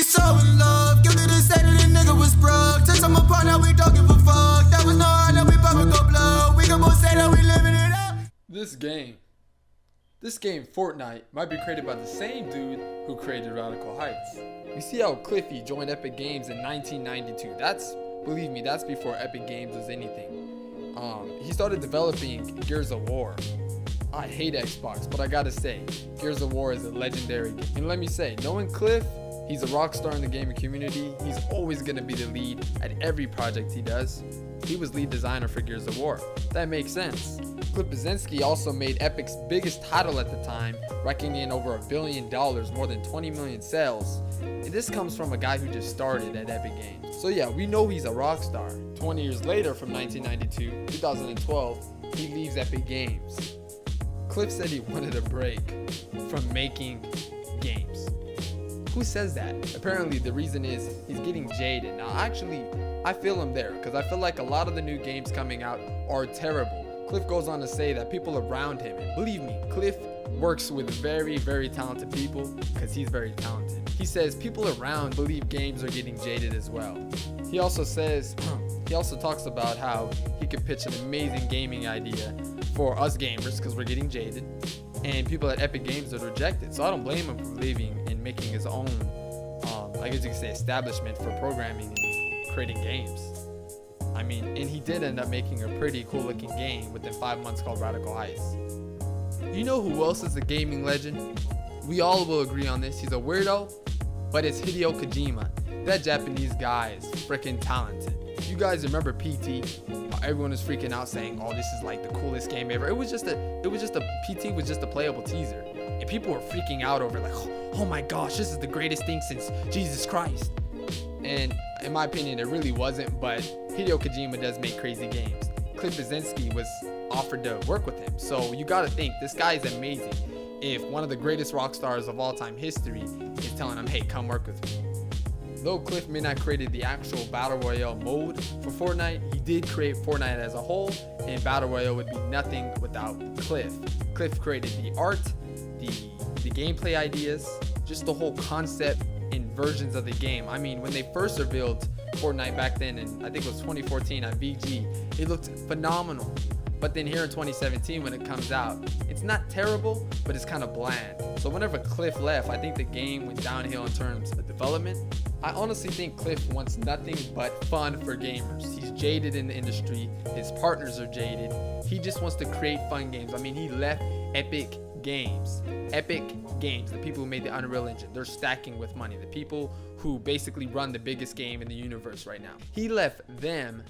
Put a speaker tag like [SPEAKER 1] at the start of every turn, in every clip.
[SPEAKER 1] we so in love. Guilty to say that a nigga was broke. Text on my partner, we don't give a fuck. That was no hard that we probably go blow. We can both say that we living it up.
[SPEAKER 2] This game, Fortnite, might be created by the same dude who created Radical Heights. You see how Cliffy joined Epic Games in 1992. Believe me, that's before Epic Games was anything. He started developing Gears of War. I hate Xbox, but I gotta say, Gears of War is a legendary game. And let me say, knowing Cliff, he's a rock star in the gaming community. He's always gonna be the lead at every project he does. He was lead designer for Gears of War. That makes sense. Cliff Bezesnki also made Epic's biggest title at the time, raking in over $1 billion, more than 20 million sales. And this comes from a guy who just started at Epic Games. So yeah, we know he's a rock star. 20 years later, from 1992 to 2012, he leaves Epic Games. Cliff said he wanted a break from making games. Who says that? Apparently the reason is he's getting jaded. Now actually, I feel him there, because I feel like a lot of the new games coming out are terrible. Cliff goes on to say that people around him, and believe me, Cliff works with very, very talented people because he's very talented. He says people around believe games are getting jaded as well. He also talks about how he could pitch an amazing gaming idea for us gamers because we're getting jaded, and people at Epic Games would reject it. So I don't blame him for leaving and making his own, I guess you could say, establishment for programming and creating games. I mean, and he did end up making a pretty cool looking game within 5 months called Radical Heights. You know who else is a gaming legend? We all will agree on this. He's a weirdo, but it's Hideo Kojima. That Japanese guy is freaking talented. You guys remember PT? How everyone was freaking out saying, "Oh, this is like the coolest game ever." PT was just a playable teaser, and people were freaking out over like, "Oh my gosh, this is the greatest thing since Jesus Christ." And in my opinion, it really wasn't, but Hideo Kojima does make crazy games. Cliff Bezesnki was offered to work with him. So you gotta think, this guy is amazing. If one of the greatest rock stars of all time history is telling him, "Hey, come work with me." Though Cliff may not created the actual Battle Royale mode for Fortnite, he did create Fortnite as a whole, and Battle Royale would be nothing without Cliff. Cliff created the art, the gameplay ideas, just the whole concept and versions of the game. I mean, when they first revealed Fortnite back then, and I think it was 2014 at VG, it looked phenomenal. But then here in 2017, when it comes out, it's not terrible, but it's kind of bland. So whenever Cliff left, I think the game went downhill in terms of development. I honestly think Cliff wants nothing but fun for gamers. He's jaded in the industry. His partners are jaded. He just wants to create fun games. I mean, he left Epic Games. Epic Games, the people who made the Unreal Engine, they're stacking with money. The people who basically run the biggest game in the universe right now. He left them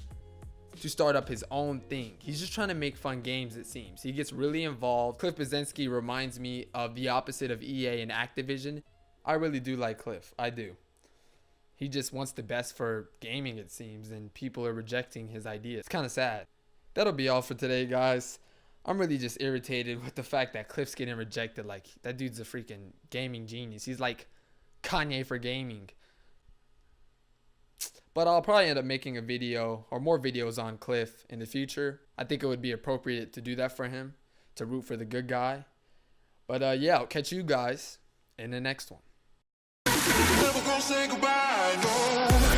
[SPEAKER 2] to start up his own thing. He's just trying to make fun games, it seems. He gets really involved. Cliff Bezesnki reminds me of the opposite of EA and Activision. I really do like Cliff. I do. He just wants the best for gaming, it seems, and people are rejecting his ideas. It's kind of sad. That'll be all for today, guys. I'm really just irritated with the fact that Cliff's getting rejected. Like, that dude's a freaking gaming genius. He's like Kanye for gaming. But I'll probably end up making a video or more videos on Cliff in the future. I think it would be appropriate to do that for him, to root for the good guy. But yeah, I'll catch you guys in the next one.
[SPEAKER 3] Never gonna say goodbye, no.